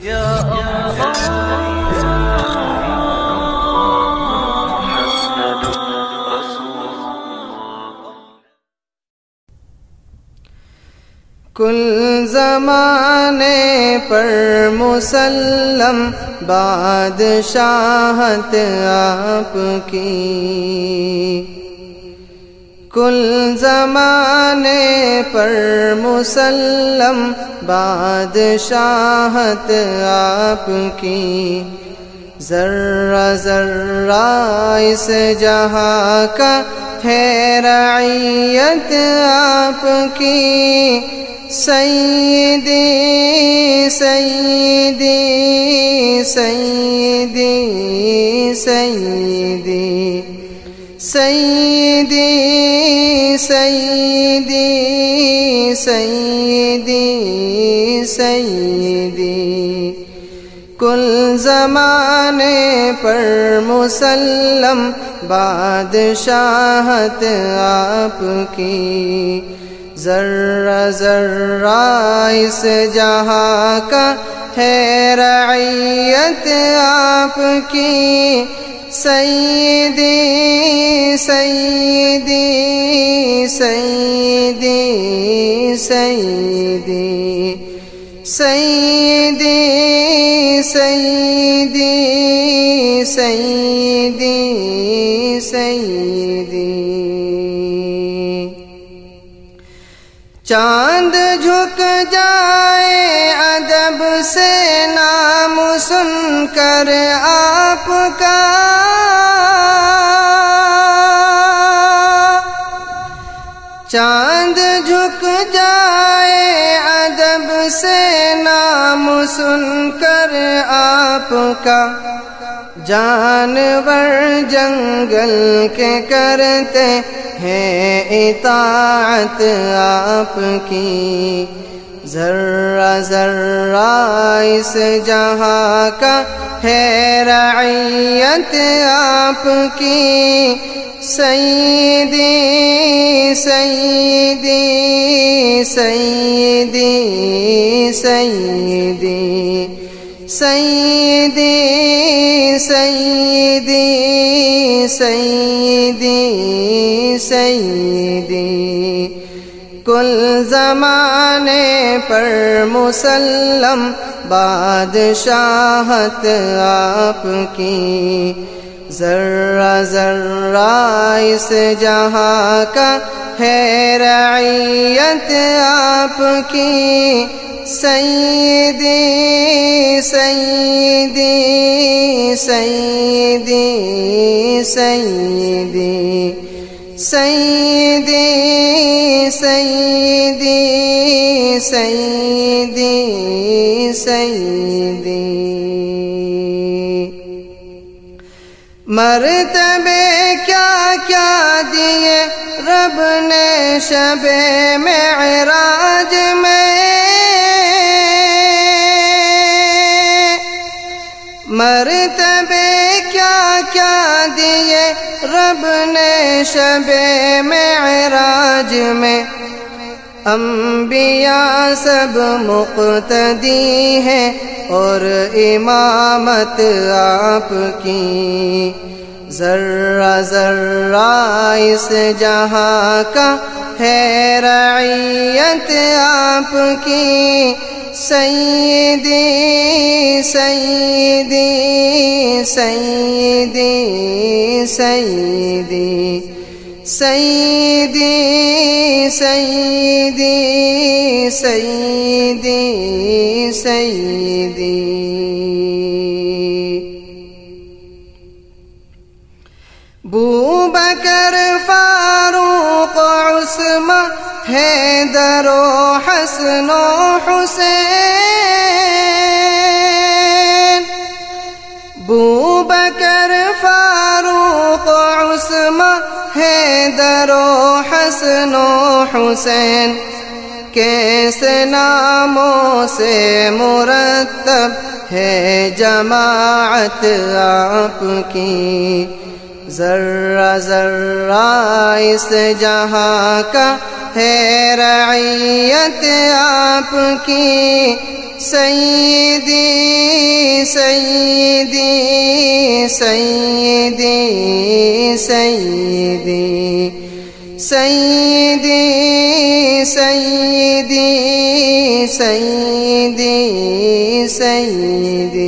یا کل زمانے پر مسلم بادشاہت آپ کی، کل زمانے پر مسلم بادشاہت آپ کی، ذرہ ذرہ اس جہاں کا ہے رعیت آپ کی، سیدی سیدی سیدی سیدی سیدی سیدی سیدی سیدی، کل زمانے پر مسلم بادشاہت آپ کی، ذرہ ذرہ اس جہاں کا ہے رعیت آپ کی، سیدی سیدی سیدی سیدی سیدی سیدی سیدی سیدی، چاند جھک جائے ادب سے نام سن کر آپ کا، چاند جھک جائے ادب سے نام سن کر آپ کا، جانور جنگل کے کرتے ہیں اطاعت آپ کی، ذرہ ذرہ اس جہاں کا ہے رعیت آپ کی، سیدی سیدی سیدی سیدی سیدی سیدی سیدی سیدی، کل زمانے پر مسلم بادشاہت آپ کی، ذرہ ذرہ اس جہاں کا ہے رعیت آپ کی، سیدی سیدی سیدی سیدی سیدی سیدی سیدی سیدی، مرتبے کیا کیا دیے رب نے شب معراج میں، مرتبے کیا کیا دیے رب نے شب معراج میں، انبیاء سب مقتدی ہیں اور امامت آپ کی، ذرہ ذرہ اس جہاں کا ہے رعیت آپ کی، سیدی سیدی سیدی سیدی سیدی سیدی سیدی سیدی، بوبکر فاروق عثمان حیدر و حسن و حسین، بوبکر فاروق عثمان حیدر و حسن و حسین، کیسے ناموں سے مرتب ہے جماعت آپ کی، ذرہ ذرہ اس جہاں کا ہے رعیت آپ کی سیدی سیدی سیدی سیدی سیدی سیدی سیدی سیدی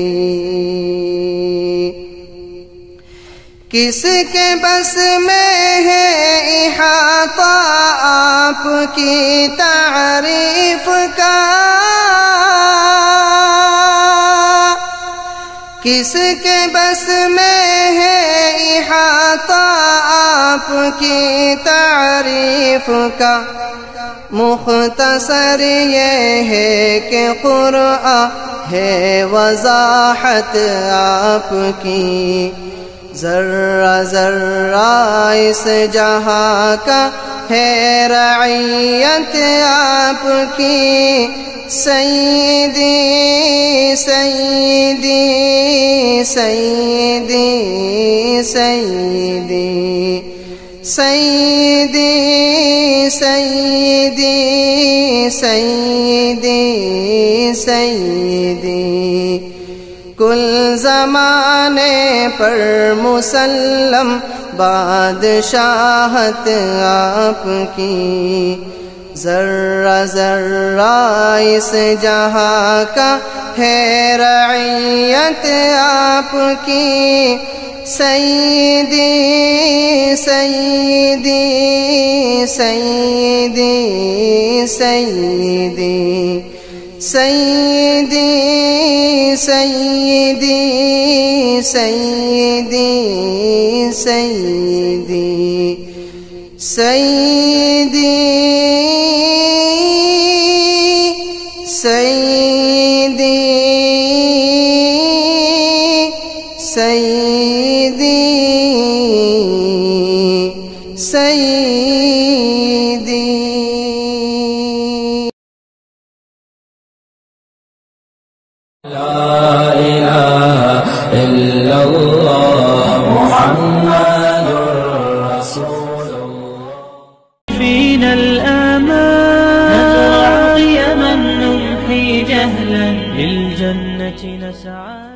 کس کے بس میں ہے احاطہ آپ کی تعریف کا کس کے بس میں ہے احاطہ آپ کی تعریف کا مختصر یہ ہے کہ قرآن ہے وضاحت آپ کی ذرہ ذرہ اس جہاں کا ہے رعیت آپ کی سیدی سیدی سیدی سیدی سیدی سیدی سیدی سیدی کل زمانے پر مسلم بادشاہت آپ کی ذرہ ذرہ اس جہاں کا ہے رعیت آپ کی سیدی سیدی سیدی سیدی سیدی سیدی سیدی سیدی سیدی سیدی سیدی سیدی لا إله إلا الله محمد رسول الله فينا الآمان نزرع قيما نمحي جهلا للجنة نسعى